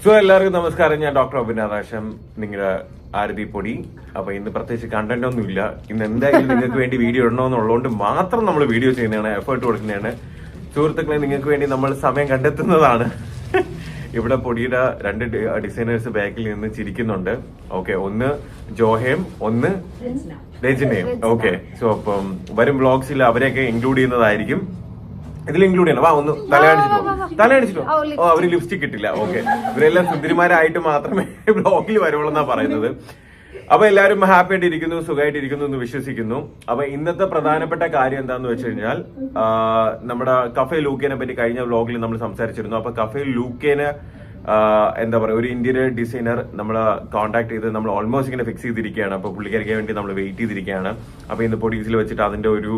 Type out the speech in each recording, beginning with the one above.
So എല്ലാവർക്കും നമസ്കാരം. ഞാൻ ഡോക്ടർ അഭിനാശം, നിങ്ങളുടെ ആരതി പൊടി. അപ്പൊ ഇന്ന് പ്രത്യേകിച്ച് കണ്ടന്റ് ഒന്നും ഇല്ല. ഇന്ന് എന്തായാലും നിങ്ങൾക്ക് വേണ്ടി വീഡിയോ ഇടണമെന്നുള്ളതുകൊണ്ട് മാത്രം നമ്മൾ വീഡിയോ ചെയ്യുന്നതാണ്, എഫേർട്ട് കൊടുക്കുന്നതാണ്. സുഹൃത്തുക്കളെ, നിങ്ങൾക്ക് വേണ്ടി നമ്മൾ സമയം കണ്ടെത്തുന്നതാണ്. ഇവിടെ പൊടിയുടെ രണ്ട് ഡിസൈനേഴ്സ് ബാക്കിൽ നിന്ന് ചിരിക്കുന്നുണ്ട്. ഓക്കെ, ഒന്ന് ജോഹയും ഒന്ന് രചനയും. ഓക്കെ, സോ അപ്പം വരും വ്ളോഗ്സിൽ അവരെയൊക്കെ ഇൻക്ലൂഡ് ചെയ്യുന്നതായിരിക്കും. ഇതിൽ ഇൻക്ലൂഡ് ചെയ്യണം. വാ, ഒന്ന് തലയടിച്ചിട്ടോ. ഓ, അവര് ലിപ്സ്റ്റിക് ഇട്ടില്ല. ഓക്കെ, ഇവരെല്ലാം സുന്ദരിമാരായിട്ട് മാത്രമേ ബ്ലോഗിൽ വരുള്ളൂ എന്നാ പറയുന്നത്. അപ്പൊ എല്ലാവരും ഹാപ്പി ആയിട്ട് ഇരിക്കുന്നു, സുഖമായിട്ട് ഇരിക്കുന്നു എന്ന് വിശ്വസിക്കുന്നു. അപ്പൊ ഇന്നത്തെ പ്രധാനപ്പെട്ട കാര്യം എന്താന്ന് വെച്ച് കഴിഞ്ഞാൽ, നമ്മുടെ കഫേ ലൂക്കേനെ പറ്റി കഴിഞ്ഞ വ്ലോഗിൽ നമ്മൾ സംസാരിച്ചിരുന്നു. അപ്പൊ കഫേ ലൂക്കേനെ എന്താ പറയുക, ഒരു ഇന്റീരിയർ ഡിസൈനർ നമ്മളെ കോൺടാക്ട് ചെയ്ത് നമ്മൾ ഓൾമോസ്റ്റ് ഇങ്ങനെ ഫിക്സ് ചെയ്തിരിക്കുകയാണ്. അപ്പൊ പുള്ളിക്കാരിക്ക് വേണ്ടി നമ്മൾ വെയിറ്റ് ചെയ്തിരിക്കുകയാണ്. അപ്പൊ ഇന്ന് പൊടീസിൽ വെച്ചിട്ട് അതിന്റെ ഒരു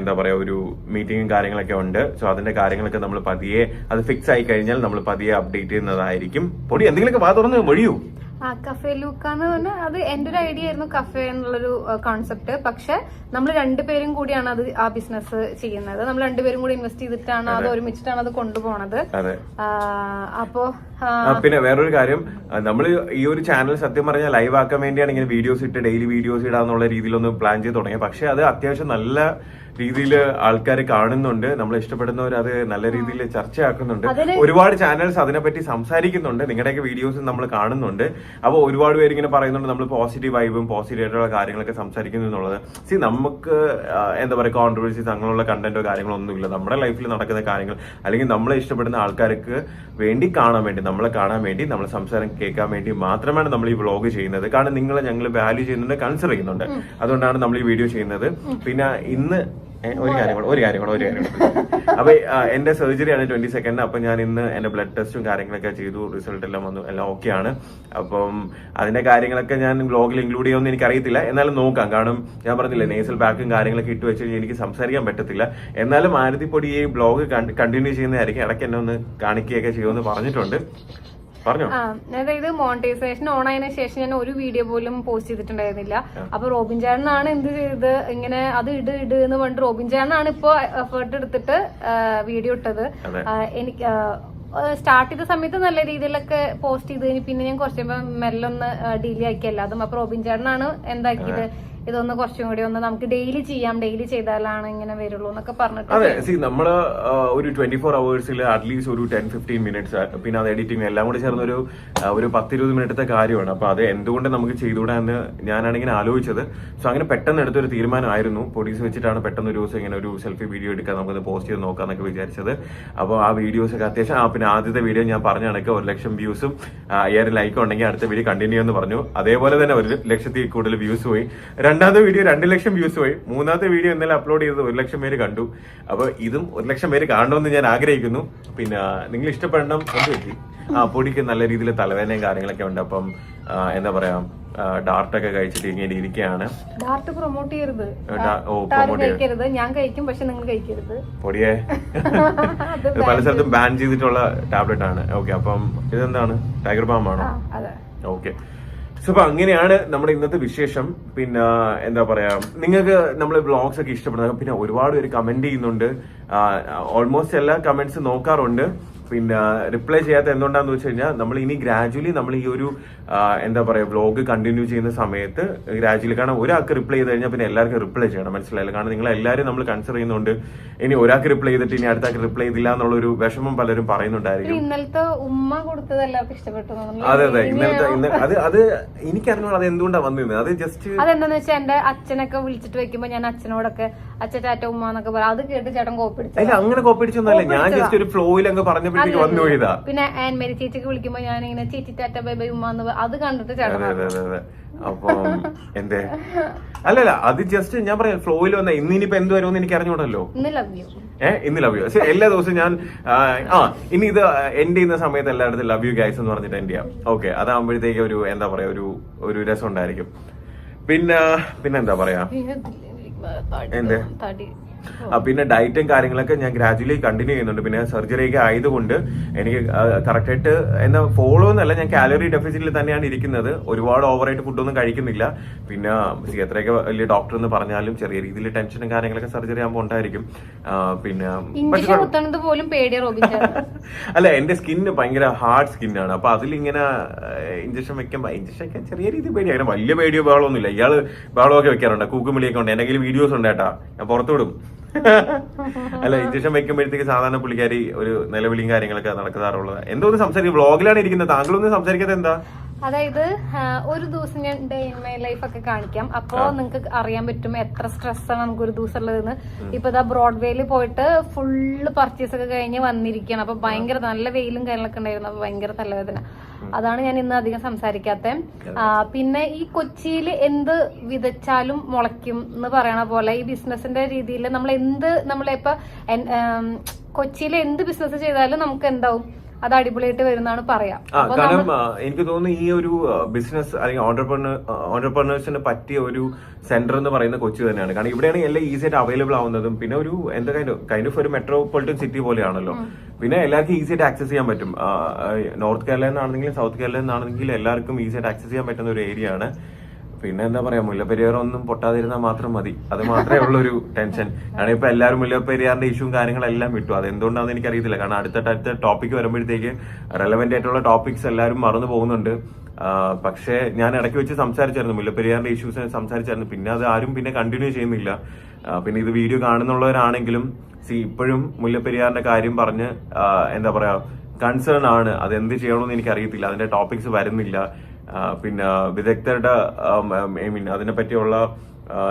എന്താ പറയാ, ഒരു മീറ്റിംഗും കാര്യങ്ങളൊക്കെ ഉണ്ട്. സോ അതിന്റെ കാര്യങ്ങളൊക്കെ നമ്മൾ പതിയെ അത് ഫിക്സ് ആയി കഴിഞ്ഞാൽ നമ്മൾ പതിയെ അപ്ഡേറ്റ് ചെയ്യുന്നതായിരിക്കും. പൊടി എന്തെങ്കിലുമൊക്കെ വാ തുറന്ന് വഴിയൂ. കഫേ ലൂക്കാന്ന് പറഞ്ഞാൽ അത് എന്റെ ഒരു ഐഡിയ ആയിരുന്നു, കഫേ എന്നുള്ളൊരു കോൺസെപ്റ്റ്. പക്ഷെ നമ്മൾ രണ്ടുപേരും കൂടിയാണ് അത് ആ ബിസിനസ് ചെയ്യുന്നത്. നമ്മൾ രണ്ടുപേരും കൂടി ഇൻവെസ്റ്റ് ചെയ്തിട്ടാണ് അത് ഒരുമിച്ചിട്ടാണ് അത് കൊണ്ടുപോണത്. അപ്പോ പിന്നെ വേറൊരു കാര്യം, നമ്മൾ ഈ ഒരു ചാനൽ സത്യം പറഞ്ഞാൽ ലൈവ് ആക്കാൻ വേണ്ടിയാണ് ഇങ്ങനെ വീഡിയോസ് ഇട്ട് ഡെയിലി വീഡിയോസ് ഇടാന്നുള്ള രീതിയിലൊന്ന് പ്ലാൻ ചെയ്ത് തുടങ്ങി. പക്ഷെ അത് അത്യാവശ്യം നല്ല രീതിയിൽ ആൾക്കാർ കാണുന്നുണ്ട്, നമ്മൾ ഇഷ്ടപ്പെടുന്നവർ അത് നല്ല രീതിയിൽ ചർച്ചയാക്കുന്നുണ്ട്. ഒരുപാട് ചാനൽസ് അതിനെപ്പറ്റി സംസാരിക്കുന്നുണ്ട്, നിങ്ങളുടെയൊക്കെ വീഡിയോസ് നമ്മൾ കാണുന്നുണ്ട്. അപ്പോൾ ഒരുപാട് പേര് ഇങ്ങനെ പറയുന്നുണ്ട് നമ്മൾ പോസിറ്റീവ് വൈബും പോസിറ്റീവ് ആയിട്ടുള്ള കാര്യങ്ങളൊക്കെ സംസാരിക്കുന്നു എന്നുള്ളത്. നമുക്ക് എന്താ പറയുക, കോൺട്രവേഴ്സീസ് അങ്ങനെയുള്ള കണ്ടന്റോ കാര്യങ്ങളോ ഒന്നുമില്ല. നമ്മുടെ ലൈഫിൽ നടക്കുന്ന കാര്യങ്ങൾ അല്ലെങ്കിൽ നമ്മളെ ഇഷ്ടപ്പെടുന്ന ആൾക്കാർക്ക് വേണ്ടി കാണാൻ വേണ്ടി, നമ്മളെ കാണാൻ വേണ്ടി, നമ്മളെ സംസാരം കേൾക്കാൻ വേണ്ടി മാത്രമാണ് നമ്മൾ ഈ വ്ളോഗ് ചെയ്യുന്നത്. കാരണം നിങ്ങളെ ഞങ്ങൾ വാല്യൂ ചെയ്യുന്നുണ്ട്, കൺസിഡർ ചെയ്യുന്നുണ്ട്. അതുകൊണ്ടാണ് നമ്മൾ ഈ വീഡിയോ ചെയ്യുന്നത്. പിന്നെ ഇന്ന് ഒരു കാര്യം കൂടെ. അപ്പൊ എന്റെ സർജറിയാണ് 22nd. അപ്പൊ ഞാൻ ഇന്ന് എന്റെ ബ്ലഡ് ടെസ്റ്റും കാര്യങ്ങളൊക്കെ ചെയ്തു, റിസൾട്ട് എല്ലാം വന്നു, എല്ലാം ഓക്കെയാണ്. അപ്പം അതിന്റെ കാര്യങ്ങളൊക്കെ ഞാൻ വ്ളോഗിൽ ഇൻക്ലൂഡ് ചെയ്യുമെന്ന് എനിക്ക് അറിയത്തില്ല. എന്നാലും നോക്കാം. കാരണം ഞാൻ പറഞ്ഞില്ലേ, നേസൽ പാക്കും കാര്യങ്ങളൊക്കെ ഇട്ട് വെച്ച് കഴിഞ്ഞാൽ എനിക്ക് സംസാരിക്കാൻ പറ്റത്തില്ല. എന്നാലും ആരതിപ്പൊടി ഈ വ്ളോഗ് കണ്ടിന്യൂ ചെയ്യുന്നതായിരിക്കും. ഇടയ്ക്ക് എന്നെ ഒന്ന് കാണിക്കുകയൊക്കെ ചെയ്യുമെന്ന് പറഞ്ഞിട്ടുണ്ട്. അതായത് മോണിറ്റൈസേഷൻ ഓൺ ആയതിനു ശേഷം ഞാൻ ഒരു വീഡിയോ പോലും പോസ്റ്റ് ചെയ്തിട്ടുണ്ടായിരുന്നില്ല. അപ്പൊ റോബിൻ ചേട്ടനാണ് എന്ത് ചെയ്ത് ഇങ്ങനെ അത് ഇട് എന്ന് പറഞ്ഞിട്ട് റോബിൻ ചേട്ടനാണ് ഇപ്പൊ എഫേർട്ട് എടുത്തിട്ട് വീഡിയോ ഇട്ടത്. എനിക്ക് സ്റ്റാർട്ട് ചെയ്ത സമയത്ത് നല്ല രീതിയിലൊക്കെ പോസ്റ്റ് ചെയ്ത് കഴിഞ്ഞ് പിന്നെ ഞാൻ കുറച്ച് മെല്ലൊന്ന് ഡിലേ ആക്കി എല്ലാതും. അപ്പൊ റോബിൻ ചേട്ടനാണ് എന്താക്കിയത്, ഇതൊന്ന് കുറച്ചും കൂടി ഒന്ന് നമുക്ക് ഡെയിലി ചെയ്യാം, ഡെയിലി ചെയ്താലാണ് ഇങ്ങനെ വരുള്ളൂ എന്നൊക്കെ പറഞ്ഞിട്ട്. അതെ, നമ്മള് ഒരു 24 hours അറ്റ്ലീസ്റ്റ് ഒരു 10-15 minutes, പിന്നെ അത് എഡിറ്റിംഗ് എല്ലാം കൂടി ചേർന്ന് ഒരു 10-20 minute കാര്യമാണ്. അപ്പൊ അത് എന്തുകൊണ്ട് നമുക്ക് ചെയ്തുകൂടാ എന്ന് ഞാനാണ് ഇങ്ങനെ ആലോചിച്ചത്. സോ അങ്ങനെ പെട്ടെന്ന് എടുത്തൊരു തീരുമാനമായിരുന്നു. പൊടീസ് വെച്ചിട്ടാണ് പെട്ടെന്ന് ഒരു ദിവസം ഇങ്ങനെ ഒരു സെൽഫി വീഡിയോ എടുക്കാൻ, നമുക്കത് പോസ്റ്റ് ചെയ്ത് നോക്കാന്നൊക്കെ വിചാരിച്ചത്. അപ്പോൾ ആ വീഡിയോസ് ഒക്കെ അത്യാവശ്യം പിന്നെ ആദ്യത്തെ വീഡിയോ ഞാൻ പറഞ്ഞ കണക്ക് 1,00,000 വ്യൂസും 5000 ലൈക്കും ഉണ്ടെങ്കിൽ അടുത്ത വീഡിയോ കണ്ടിന്യൂ എന്ന് പറഞ്ഞു. അതേപോലെ തന്നെ 1,00,000 കൂടുതൽ വ്യൂസ് പോയി. രണ്ടാമത്തെ വീഡിയോ 2,00,000 വ്യൂസ് പോയി. മൂന്നാമത്തെ വീഡിയോ ഇന്നലെ അപ്ലോഡ് ചെയ്തത് 1,00,000 പേര് കണ്ടു. അപ്പൊ ഇതും 1,00,000 പേര് കാണണമെന്ന് ഞാൻ ആഗ്രഹിക്കുന്നു. പിന്നെ നിങ്ങൾ ഇഷ്ടപ്പെടണം എന്ന് പറ്റി. പൊടിക്ക് നല്ല രീതിയിൽ തലവേദനയും കാര്യങ്ങളൊക്കെ ഉണ്ട്. അപ്പം എന്താ പറയാ, ഡാർട്ടൊക്കെ കഴിച്ചിട്ട് ഇങ്ങനെ ഇരിക്കുകയാണ്. ഡാർട്ട് പ്രൊമോട്ട് ചെയ്യരുത്, കഴിക്കരുത്. ഞാൻ കഴിക്കും, പക്ഷെ നിങ്ങൾ കഴിക്കരുത്. പൊടിയെ പല സ്ഥലത്തും ബാൻ ചെയ്തിട്ടുള്ള ടാബ്ലറ്റ് ആണ്. ഓക്കെ, അപ്പം ഇതെന്താണ്, ടൈഗർ ബാം ആണോ? ഓക്കെ. സോ അപ്പൊ അങ്ങനെയാണ് നമ്മുടെ ഇന്നത്തെ വിശേഷം. പിന്നെ എന്താ പറയാ, നിങ്ങൾക്ക് നമ്മളെ വ്ളോഗ്സ് ഒക്കെ ഇഷ്ടപ്പെടുന്നത്. പിന്നെ ഒരുപാട് പേര് കമന്റ് ചെയ്യുന്നുണ്ട്. ഓൾമോസ്റ്റ് എല്ലാ കമന്റ്സ് നോക്കാറുണ്ട്. പിന്നെ റിപ്ലൈ ചെയ്യാത്ത എന്തുകൊണ്ടാന്ന് വെച്ച് കഴിഞ്ഞാൽ, നമ്മൾ ഇനി ഗ്രാജുവലി നമ്മൾ ഈ ഒരു എന്താ പറയാ വ്ളോഗ് കണ്ടിന്യൂ ചെയ്യുന്ന സമയത്ത് ഗ്രാജുവലി, കാരണം ഒരാൾക്ക് റിപ്ലൈ ചെയ്ത് കഴിഞ്ഞാൽ പിന്നെ എല്ലാവർക്കും റിപ്ലൈ ചെയ്യണം, മനസ്സിലായില്ല? കാരണം നിങ്ങൾ എല്ലാവരും നമ്മൾ കൺസിഡർ ചെയ്യുന്നുണ്ട്. ഇനി ഒരാൾക്ക് റിപ്ലൈ ചെയ്തിട്ട് ഇനി അടുത്താൾക്ക് റിപ്ലൈ ചെയ്തില്ല എന്നുള്ളൊരു വിഷമം പലരും പറയുന്നുണ്ടായിരിക്കും. ഇന്നലത്തെ ഉമ്മ കൊടുത്തത് എല്ലാവർക്കും ഇഷ്ടപ്പെട്ടു. അതെ, ഇന്നലത്തെ അത് എനിക്കറിഞ്ഞോളൂ അത് എന്തുകൊണ്ടാണ് വന്നിരുന്നത്. അത് ജസ്റ്റ് അതെന്താന്ന് വെച്ചാൽ എന്റെ അച്ഛനൊക്കെ വിളിച്ചിട്ട് വെക്കുമ്പോ ഞാൻ അച്ഛനോടൊക്കെ അച്ഛൻ ടാറ്റ ഉമ്മ എന്നൊക്കെ പറയും. അത് കേട്ട് ചേട്ടൻ കോപ്പി അടിച്ചു. അല്ല, അങ്ങനെ കോപ്പി അടിച്ചൊന്നല്ല, ഞാൻ ജസ്റ്റ് ഒരു ഫ്ലോയിൽ അങ്ങ് പറഞ്ഞ പിന്നെ ആൻമേരി ചേച്ചിക്ക് വിളിക്കുമ്പോ ഞാൻ ഇങ്ങനെ ചേച്ചി ടാറ്റ ബൈ ബൈ ഉമ്മ എന്ന് അത് കണ്ടിട്ട് ചേട്ടൻ. അപ്പം എന്തേ അല്ലല്ല, അത് ജസ്റ്റ് ഞാൻ പറയാം ഫ്ലോയിൽ വന്ന. ഇന്നിനിപ്പോ എന്ത് വരുമെന്ന് എനിക്ക് അറിഞ്ഞൂടല്ലോ. ഇന്ന് ലവ് യു. എല്ലാ ദിവസവും ഞാൻ ഇനി ഇത് എൻഡ് ചെയ്യുന്ന സമയത്ത് എല്ലായിടത്തും ലവ് യു ഗൈസ് എന്ന് പറഞ്ഞിട്ട് എൻഡ് ചെയ്യാം. ഓക്കെ, അതാകുമ്പോഴത്തേക്ക് ഒരു എന്താ പറയാ, ഒരു രസം ഉണ്ടായിരിക്കും. പിന്നെ എന്താ പറയാ, എന്തേ പിന്നെ ഡയറ്റും കാര്യങ്ങളൊക്കെ ഞാൻ ഗ്രാജുവലി കണ്ടിന്യൂ ചെയ്യുന്നുണ്ട്. പിന്നെ സർജറി ഒക്കെ ആയതുകൊണ്ട് എനിക്ക് കറക്റ്റായിട്ട് എന്താ ഫോളോ എന്നല്ല, ഞാൻ കാലറി ഡെഫിസിറ്റിൽ തന്നെയാണ് ഇരിക്കുന്നത്. ഒരുപാട് ഓവറായിട്ട് ഫുഡൊന്നും കഴിക്കുന്നില്ല. പിന്നെ എത്രയൊക്കെ വലിയ ഡോക്ടർ എന്ന് പറഞ്ഞാലും ചെറിയ രീതിയിൽ ടെൻഷനും കാര്യങ്ങളൊക്കെ സർജറി ആകുമ്പോൾ ഉണ്ടായിരിക്കും. പിന്നെ അല്ല, എന്റെ സ്കിന്ന് ഭയങ്കര ഹാർഡ് സ്കിന്നാണ്. അപ്പൊ അതിലിങ്ങനെ ഇഞ്ചക്ഷൻ വെക്കുമ്പോ ഇഞ്ചക്ഷൻ ചെറിയ രീതിയിൽ പേടി, അങ്ങനെ വലിയ പേടിയോ ബഹളമൊന്നുമില്ല. ഇയാള് ബഹളമൊക്കെ വെക്കാറുണ്ട്, കൂക്കുമിളിയൊക്കെ ഉണ്ട്. എന്റെ കയ്യിൽ വീഡിയോസ് ഉണ്ട് കേട്ടാ, ഞാൻ പുറത്തുവിടും. അല്ല, ഇഞ്ചക്ഷൻ വെക്കുമ്പോഴത്തേക്ക് സാധാരണ പുള്ളിക്കാരി ഒരു നിലവിളിയും കാര്യങ്ങളൊക്കെ നടക്കാറുള്ളത്. എന്തോന്ന് സംസാരിക്കും, വ്ളോഗിലാണ് ഇരിക്കുന്നത്, താങ്കളൊന്നും സംസാരിക്കാതെ എന്താ? അതായത് ഒരു ദിവസം ഞാൻ ഡേ ഇൻ മൈ ലൈഫ് ഒക്കെ കാണിക്കാം. അപ്പൊ നിങ്ങൾക്ക് അറിയാൻ പറ്റും എത്ര സ്ട്രെസ്സാണ് നമുക്ക് ഒരു ദിവസം ഉള്ളതെന്ന്. ഇപ്പൊ ഇതാ ബ്രോഡ്വേയിൽ പോയിട്ട് ഫുള്ള് പർച്ചേസ് ഒക്കെ കഴിഞ്ഞ് വന്നിരിക്കുകയാണ്. അപ്പൊ ഭയങ്കര നല്ല വെയിലും കാര്യങ്ങളൊക്കെ ഉണ്ടായിരുന്നു. അപ്പൊ ഭയങ്കര തലവേദന. അതാണ് ഞാൻ ഇന്ന് അധികം സംസാരിക്കാത്ത. പിന്നെ ഈ കൊച്ചിയിൽ എന്ത് വിതച്ചാലും മുളയ്ക്കും എന്ന് പറയണ പോലെ ഈ ബിസിനസിന്റെ രീതിയിൽ നമ്മളിപ്പോ കൊച്ചിയിൽ എന്ത് ബിസിനസ് ചെയ്താലും നമുക്ക് എന്താവും, അത് അടിപൊളിയായിട്ട് വരുന്നതാണ് പറയാം. കാരണം എനിക്ക് തോന്നുന്നു ഈ ഒരു ബിസിനസ് അല്ലെങ്കിൽ ഓണ്ടർപ്രണേഴ്സിന് പറ്റിയ ഒരു സെന്റർ എന്ന് പറയുന്ന കൊച്ചി തന്നെയാണ്. കാരണം ഇവിടെയാണ് എല്ലാം ഈസി ആയിട്ട് അവൈലബിൾ ആവുന്നതും. പിന്നെ ഒരു എന്താ കൈൻഡ് ഓഫ് ഒരു മെട്രോപൊളിറ്റൻ സിറ്റി പോലെയാണല്ലോ. പിന്നെ എല്ലാവർക്കും ഈസി ആയിട്ട് ആക്സസ് ചെയ്യാൻ പറ്റും. നോർത്ത് കേരളയിൽ നിന്നാണെങ്കിലും സൗത്ത് കേരളയിൽ നിന്നാണെങ്കിലും എല്ലാവർക്കും ഈസി ആയിട്ട് ആക്സസ് ചെയ്യാൻ പറ്റുന്ന ഒരു ഏരിയ ആണ്. പിന്നെ എന്താ പറയാ, മുല്ലപ്പെരിയാറൊന്നും പൊട്ടാതിരുന്നാൽ മാത്രം മതി. അത് മാത്രമേ ഉള്ളൊരു ടെൻഷൻ. കാരണം ഇപ്പൊ എല്ലാവരും മുല്ലപ്പെരിയാറിന്റെ ഇഷ്യൂവും കാര്യങ്ങളെല്ലാം വിട്ടു. അത് എന്തുകൊണ്ടാണെന്ന് എനിക്കറിയത്തില്ല. കാരണം അടുത്ത ടോപ്പിക് വരുമ്പോഴത്തേക്ക് റെലവെന്റ് ആയിട്ടുള്ള ടോപ്പിക്സ് എല്ലാവരും മറന്നു പോകുന്നുണ്ട്. പക്ഷേ ഞാൻ ഇടയ്ക്ക് വെച്ച് സംസാരിച്ചായിരുന്നു, മുല്ലപ്പെരിയാറിന്റെ ഇഷ്യൂസ് സംസാരിച്ചായിരുന്നു. പിന്നെ അത് ആരും പിന്നെ കണ്ടിന്യൂ ചെയ്യുന്നില്ല. പിന്നെ ഇത് വീഡിയോ കാണുന്നുള്ളവരാണെങ്കിലും ഇപ്പോഴും മുല്ലപ്പെരിയാറിന്റെ കാര്യം പറഞ്ഞ് എന്താ പറയാ കൺസേൺ ആണ്. അത് എന്ത് ചെയ്യണമെന്ന് എനിക്കറിയത്തില്ല. അതിന്റെ ടോപ്പിക്സ് വരുന്നില്ല. പിന്നെ വിദഗ്ധരുടെ അതിനെ പറ്റിയുള്ള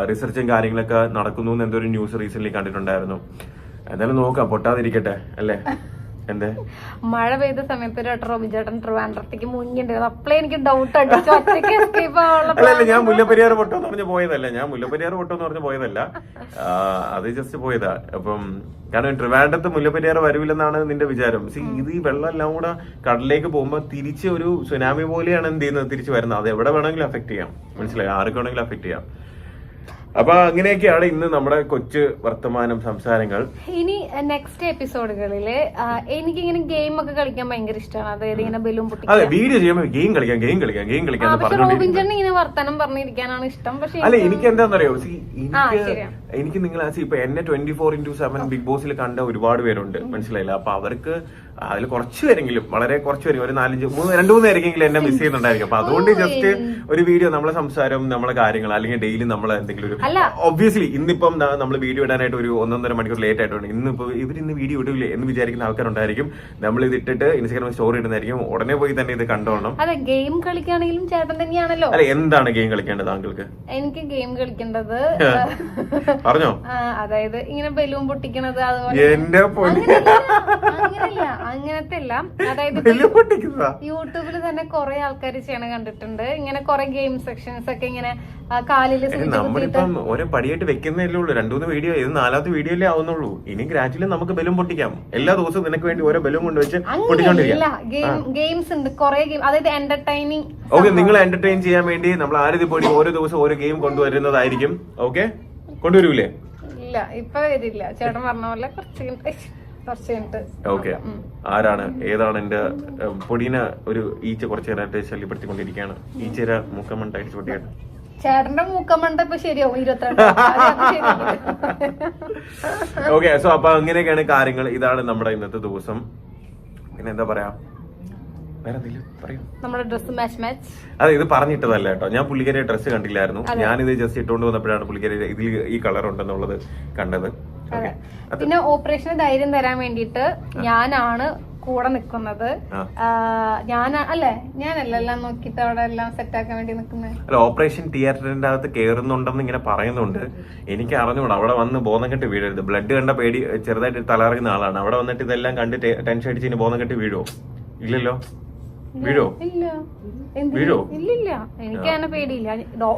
റിസർച്ചും കാര്യങ്ങളൊക്കെ നടക്കുന്നു എന്ന് എന്തൊരു ന്യൂസ് റീസെന്റ് കണ്ടിട്ടുണ്ടായിരുന്നു. എന്തായാലും നോക്കാം, പൊട്ടാതിരിക്കട്ടെ അല്ലേ. എന്തേ മഴ പെയ്ത സമയത്ത് റോബിൻ ചേട്ടൻ ട്രിവാൻഡ്രത്തേക്ക് മുങ്ങിണ്ടായിരുന്നു. അപ്പളേ എനിക്ക് ഡൗട്ട് അടിച്ചു. അല്ലല്ല, ഞാൻ മുല്ലപ്പെരിയാർ പൊട്ടോന്ന് പറഞ്ഞ് പോയതല്ല. അത് ജസ്റ്റ് പോയതാ. അപ്പം കാരണം ട്രിവാൻഡ്രത്ത് മുല്ലപ്പെരിയാർ വരില്ലെന്നാണ് നിന്റെ വിചാരം. ഇത് ഈ വെള്ളം എല്ലാം കൂടെ കടലിലേക്ക് പോകുമ്പോ തിരിച്ച് ഒരു സുനാമി പോലെയാണ് എന്ത് ചെയ്യുന്നത്, തിരിച്ചു വരുന്നത്. അത് എവിടെ വേണമെങ്കിലും അഫക്ട് ചെയ്യാം. മനസ്സിലായി, ആർക്ക് വേണമെങ്കിലും അഫക്ട് ചെയ്യാം. അപ്പൊ അങ്ങനെയൊക്കെയാണ് ഇന്ന് നമ്മുടെ കൊച്ചു വർത്തമാനം സംസാരങ്ങൾ. ഇനി നെക്സ്റ്റ് എപ്പിസോഡുകളില് എനിക്കിങ്ങനെ ഗെയിം ഒക്കെ കളിക്കാൻ ഭയങ്കര ഇഷ്ടമാണ്. അതായത് ഇങ്ങനെ ബലൂൺ പൊട്ടിക്കാൻ. അതെ, വീഡിയോ ചെയ്യുമ്പോൾ ഗെയിം കളിക്കാം. റോബിൻ ചേട്ടൻ ഇങ്ങനെ വർത്തമാനം പറഞ്ഞിരിക്കാനാണ് ഇഷ്ടം. പക്ഷെ അല്ല, എനിക്ക് എന്താണെന്നറിയോ, എനിക്ക് നിങ്ങൾ ഇപ്പൊ എന്നെ 24/7 ബിഗ് ബോസിൽ കണ്ട ഒരുപാട് പേരുണ്ട്. മനസ്സിലായില്ല. അപ്പൊ അവർക്ക് അതിൽ കുറച്ച് പേരെങ്കിലും, വളരെ കുറച്ച് പേര്, ഒരു 2-3 പേരെങ്കിലും എന്നെ മിസ് ചെയ്യുന്നുണ്ടായിരിക്കും. അപ്പൊ അതുകൊണ്ട് ജസ്റ്റ് ഒരു വീഡിയോ, നമ്മളെ സംസാരം, നമ്മളെ കാര്യങ്ങൾ, അല്ലെങ്കിൽ ഡെയിലി നമ്മൾ എന്തെങ്കിലും ഒരു ഒബ്വിയസ്ലി ഇന്നിപ്പം നമ്മൾ വീഡിയോ ഇടാനായിട്ട് ഒരു 1.5 മണിക്കൂർ ലേറ്റ് ആയിട്ടുണ്ട്. ഇന്നിപ്പോ ഇന്ന് വീഡിയോ ഇടില്ലേ എന്ന് വിചാരിക്കുന്ന ആൾക്കാരുണ്ടായിരിക്കും. നമ്മൾ ഇത് ഇട്ടിട്ട് ഇൻസ്റ്റാഗ്രാമിൽ സ്റ്റോറി ഇടുന്നതായിരിക്കും. ഉടനെ പോയി തന്നെ ഇത് കണ്ടോണം. അതെ, ഗെയിം കളിക്കുകയാണെങ്കിലും ചേട്ടൻ തന്നെയാണല്ലോ. അല്ല, എന്താണ് ഗെയിം കളിക്കേണ്ടത് താങ്കൾക്ക്? എനിക്ക് ഗെയിം കളിക്കേണ്ടത് പറഞ്ഞോ, അതായത് ഇങ്ങനെ ബലൂൺ പൊട്ടിക്കണത്, അതുപോലെ അങ്ങനത്തെ അല്ല. അതായത് യൂട്യൂബിൽ തന്നെ കുറെ ആൾക്കാർ ചെയ്യണ കണ്ടിട്ടുണ്ട്. ഇങ്ങനെ കുറെ ഗെയിം സെക്ഷൻസ് ഒക്കെ ഇങ്ങനെ കാലില് നമ്മളിപ്പം ഓരോ പടിയായിട്ട് വെക്കുന്നല്ലേ ഉള്ളൂ. 2-3 വീഡിയോ, ഇത് 4ാമത്തെ വീഡിയോയിലേ ആവുന്നുള്ളൂ. ഇനി ഗ്രാജുവലി നമുക്ക് ബലൂൺ പൊട്ടിക്കാം. എല്ലാ ദിവസവും നിനക്ക് വേണ്ടി ഓരോ ബലൂൺ കൊണ്ടുവച്ച് പൊട്ടിക്കൊണ്ടിരിക്കാം. ഗെയിംസ് ഉണ്ട് കുറെ ഗെയിം, അതായത് എന്റർടൈനിങ്. ഓക്കെ, നിങ്ങൾ എന്റർടൈൻ ചെയ്യാൻ വേണ്ടി നമ്മൾ ആരതി പൊടി ഓരോ ദിവസം ഓരോ ഗെയിം കൊണ്ടുവരുന്നതായിരിക്കും. ഓക്കെ, കൊണ്ടുവരൂലേ? ഇല്ല, ഇപ്പൊ വരില്ല. ചേട്ടൻ പറഞ്ഞ പോലെ കുറച്ച്. ഓക്കെ, ആരാണ് ഏതാണ് എന്റെ പൊടീനെ ഒരു ഈച്ച കുറച്ചു നേരമായിട്ട് ശല്യപ്പെടുത്തിക്കൊണ്ടിരിക്കുകയാണ്. ഈച്ചര മൂക്കമണ്ട അടിച്ചു പൊട്ടിയാണ്. ചേട്ടന്റെ മൂക്കമണ്ട ഇപ്പൊ ശരിയാവും 22. ഓക്കെ, സോ അപ്പൊ അങ്ങനെയൊക്കെയാണ് കാര്യങ്ങൾ. ഇതാണ് നമ്മുടെ ഇന്നത്തെ ദിവസം. പിന്നെ എന്താ പറയാ, വേറെ എന്തെങ്കിലും പറയൂ. നമ്മുടെ ഡ്രസ് മാച്ച്. അതെ, ഇത് പറഞ്ഞിട്ടതല്ല കേട്ടോ. ഞാൻ പുള്ളിക്കാരി ഡ്രസ്സ് കണ്ടില്ലായിരുന്നു. ഞാനിത് ജസ്റ്റ് ഇട്ടുകൊണ്ട് വന്നപ്പോഴാണ് പുള്ളിക്കാരി ഇതിൽ ഈ കളർ ഉണ്ടെന്നുള്ളത് കണ്ടത്. പിന്നെ ഓപ്പറേഷന് ധൈര്യം തരാൻ വേണ്ടിട്ട് ഞാനാണ് കൂടെ നിക്കുന്നത്. ഞാനല്ല എല്ലാം നോക്കിട്ട് അവിടെ എല്ലാം സെറ്റ് ആക്കാൻ വേണ്ടി നിക്കുന്നത്. അല്ല, ഓപ്പറേഷൻ തിയേറ്ററിന്റെ അകത്ത് കയറുന്നുണ്ടെന്ന് ഇങ്ങനെ പറയുന്നുണ്ട്. എനിക്ക് അറിഞ്ഞൂടാ. അവിടെ വന്ന് ബോധം കെട്ടി വീഴരുത്. ബ്ലഡ് കണ്ട പേടി ചെറുതായിട്ട് തലറിയുന്ന ആളാണ്. അവിടെ വന്നിട്ട് ഇതെല്ലാം കണ്ട് ടെൻഷൻ അടിച്ച് ബോധം കെട്ടി വീഴോ? ഇല്ലല്ലോ. വീഴോ? വീഴോ? ഇല്ലില്ല, എനിക്ക് അങ്ങനെ പേടിയില്ല.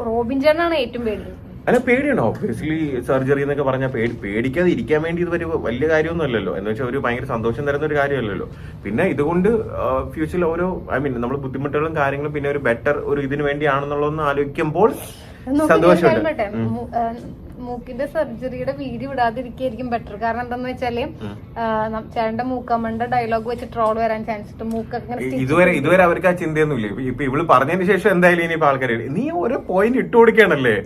റോബിൻ ചേട്ടനാണ് ഏറ്റവും പേടി. അല്ല, പേടിയാണോ? ഒബ്വിയസ്ലി സർജറി എന്നൊക്കെ പറഞ്ഞാൽ പേടിക്കാതെ ഇരിക്കാൻ വേണ്ടി ഇത് വലിയ കാര്യമൊന്നും അല്ലല്ലോ. എന്ന് വെച്ചാൽ ഒരു ഭയങ്കര സന്തോഷം തരുന്ന ഒരു കാര്യമല്ലല്ലോ. പിന്നെ ഇതുകൊണ്ട് ഫ്യൂച്ചറിൽ ഓരോ നമ്മൾ ബുദ്ധിമുട്ടുകളും കാര്യങ്ങളും പിന്നെ ഒരു ബെറ്റർ ഒരു ഇതിനു വേണ്ടിയാണെന്നുള്ളതൊന്ന് ആലോചിക്കുമ്പോൾ സന്തോഷമുണ്ട്. മൂക്കിന്റെ സർജറിയുടെ വീഡിയോ ഇടാതിരിക്കും ബെറ്റർ. കാരണം എന്താന്ന് വെച്ചാല് ചേട്ടന്റെ മൂക്കമ്മന്റെ ഡയലോഗ് വെച്ച് ട്രോൾ വരാൻ ചാൻസ് ഉണ്ട്. മൂക്കൊക്കെ ഇതുവരെ അവർക്ക് ആ ചിന്തയൊന്നുമില്ല. ഇപ്പൊ ഇവള് പറഞ്ഞതിന് ശേഷം എന്തായാലും ഇനിയിപ്പോ ആൾക്കാർ നീ ഓരോ പോയിന്റ് ഇട്ട് കൊടുക്കുകയാണല്ലേ.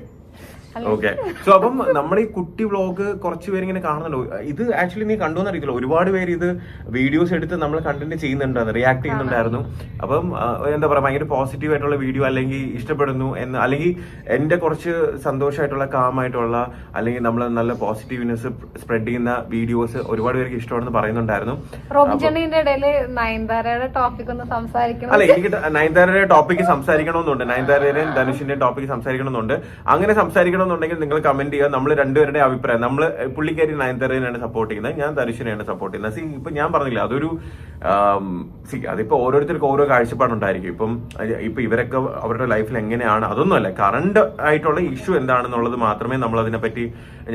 ഓക്കെ, സോ അപ്പം നമ്മൾ ഈ കുട്ടി വ്ളോഗ് കുറച്ച് പേര് ഇങ്ങനെ കാണുന്നുണ്ടോ? ഇത് ആക്ച്വലി നീ കണ്ടോന്ന് അറിയത്തില്ല, ഒരുപാട് പേര് ഇത് വീഡിയോസ് എടുത്ത് നമ്മൾ കണ്ടന്റ് ചെയ്യുന്നുണ്ടായിരുന്നു, റിയാക്ട് ചെയ്യുന്നുണ്ടായിരുന്നു. അപ്പം എന്താ പറയാ, ഭയങ്കര പോസിറ്റീവ് ആയിട്ടുള്ള വീഡിയോ അല്ലെങ്കിൽ ഇഷ്ടപ്പെടുന്നു എന്ന്, അല്ലെങ്കിൽ എന്റെ കുറച്ച് സന്തോഷമായിട്ടുള്ള കാമായിട്ടുള്ള അല്ലെങ്കിൽ നമ്മൾ നല്ല പോസിറ്റീവ്നെസ് സ്പ്രെഡ് ചെയ്യുന്ന വീഡിയോസ് ഒരുപാട് പേർക്ക് ഇഷ്ടമാണെന്ന് പറയുന്നുണ്ടായിരുന്നു. റോബിൻചേട്ടന്റെ ഇടയില് നയൻതാരയുടെ ടോപ്പിക് ഒന്ന് സംസാരിക്കണം. അല്ല, എനിക്ക് നയൻതാരയുടെ ടോപ്പിക്ക് സംസാരിക്കണമെന്നുണ്ട്, നയൻതാരയുടെയും ധനുഷിന്റെയും ടോപ്പിക്ക് സംസാരിക്കണമെന്നുണ്ട്. അങ്ങനെ സംസാരിക്കണമെന്നുണ്ടെങ്കിൽ നിങ്ങൾ കമന്റ് ചെയ്യുക. നമ്മൾ രണ്ടുപേരുടെ അഭിപ്രായം, നമ്മൾ പുള്ളിക്കാരി നയൻതാരയാണ് സപ്പോർട്ട് ചെയ്യുന്നത്, ഞാൻ ധനുഷിനെയാണ് സപ്പോർട്ട് ചെയ്യുന്നത്. ഇപ്പൊ ഞാൻ പറഞ്ഞില്ല, അതൊരു അതിപ്പോ ഓരോരുത്തർക്കും ഓരോ കാഴ്ചപ്പാടുണ്ടായിരിക്കും. ഇപ്പൊ ഇവരൊക്കെ അവരുടെ ലൈഫിൽ എങ്ങനെയാണ് അതൊന്നുമല്ല, കറണ്ട് ആയിട്ടുള്ള ഇഷ്യൂ എന്താണെന്നുള്ളത് മാത്രമേ നമ്മൾ അതിനെപ്പറ്റി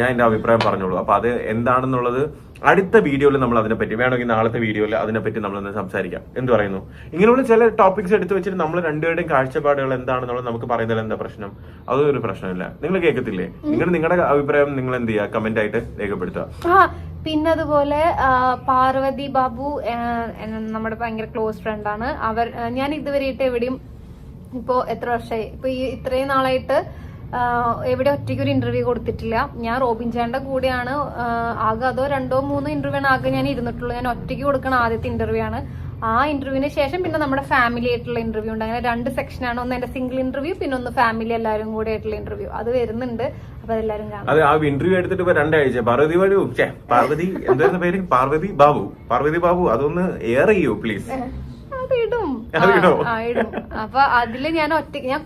ഞാൻ എന്റെ അഭിപ്രായം പറഞ്ഞോളൂ. അപ്പൊ അത് എന്താണെന്നുള്ളത് അടുത്ത വീഡിയോയിൽ നമ്മൾ അതിനെപ്പറ്റി, വേണമെങ്കിൽ നാളത്തെ വീഡിയോയിൽ അതിനെപ്പറ്റി നമ്മളൊന്ന് സംസാരിക്കാം. എന്ത് പറയുന്നു? ഇങ്ങനെയുള്ള ചില ടോപ്പിക്സ് എടുത്ത് വെച്ചിട്ട് നമ്മൾ രണ്ടുപേരുടെയും കാഴ്ചപ്പാടുകൾ എന്താണെന്നുള്ളത് നമുക്ക് പറയുന്നതിൽ എന്താ പ്രശ്നം? അതൊരു പ്രശ്നമില്ല. നിങ്ങൾ കേൾക്കത്തില്ലേ? നിങ്ങളുടെ അഭിപ്രായം നിങ്ങൾ എന്ത് ചെയ്യുക, കമന്റ് ആയിട്ട് രേഖപ്പെടുത്തുക. പിന്നെ അതുപോലെ പാർവതി ബാബു നമ്മുടെ ഭയങ്കര ക്ലോസ് ഫ്രണ്ടാണ്. ഞാൻ ഇതുവരെയായിട്ട് എവിടെയും ഇപ്പോ എത്ര വർഷമായി, ഇപ്പൊ ഈ ഇത്രയും നാളായിട്ട് എവിടെ ഒറ്റയ്ക്ക് ഒരു ഇന്റർവ്യൂ കൊടുത്തിട്ടില്ല. ഞാൻ റോബിൻ ചാന്റെ കൂടെയാണ് ആകെ അതോ 2-3 ഇന്റർവ്യൂ ആണ് ആകെ ഞാൻ ഇരുന്നിട്ടുള്ളൂ. ഞാൻ ഒറ്റയ്ക്ക് കൊടുക്കണ ആദ്യത്തെ ഇന്റർവ്യൂ ആണ്. ആ ഇന്റർവ്യൂവിന് ശേഷം പിന്നെ നമ്മുടെ ഫാമിലി ആയിട്ടുള്ള ഇന്റർവ്യൂ ഉണ്ട്. അങ്ങനെ 2 സെക്ഷനാണ്. ഒന്ന് എന്റെ സിംഗിൾ ഇന്റർവ്യൂ, പിന്നെ ഒന്ന് ഫാമിലി എല്ലാവരും കൂടെ ആയിട്ടുള്ള ഇന്റർവ്യൂ. അത് വരുന്നുണ്ട്. അപ്പൊ അതെല്ലാരും കാണാം. അത് ആ ഇന്റർവ്യൂ എടുത്തിട്ട് ഇപ്പൊ 2 ആഴ്ച പാർവതി എന്തായിരുന്നു പേര്? പാർവതി ബാബു അതൊന്ന് എയർ ചെയ്യൂ പ്ലീസ്. ഇടും. അപ്പൊ അതില് ഞാൻ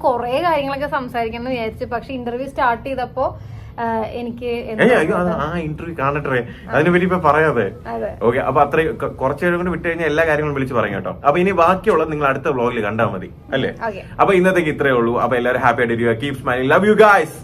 കൊറേ കാര്യങ്ങളൊക്കെ സംസാരിക്കണം വിചാരിച്ചു. പക്ഷെ ഇന്റർവ്യൂ സ്റ്റാർട്ട് ചെയ്തപ്പോ എനിക്ക് ആ ഇന്റർവ്യൂ കാണട്ടെ, അതിനെ പറ്റി ഇപ്പൊ പറയാതെ. ഓക്കെ, അപ്പൊ അത്രയും കുറച്ചേരം കൊണ്ട് വിട്ട് കഴിഞ്ഞാൽ എല്ലാ കാര്യങ്ങളും വിളിച്ച് പറയും കേട്ടോ. അപ്പൊ ഇനി ബാക്കിയുള്ളത് നിങ്ങൾ അടുത്ത വ്ളോഗിൽ കണ്ടാൽ മതി അല്ലേ? അപ്പൊ ഇന്നത്തേക്ക് ഇത്രേ ഉള്ളൂ. അപ്പൊ എല്ലാവരും ഹാപ്പി ആയിട്ടിരിക്കുക. Keep smiling. Love you guys.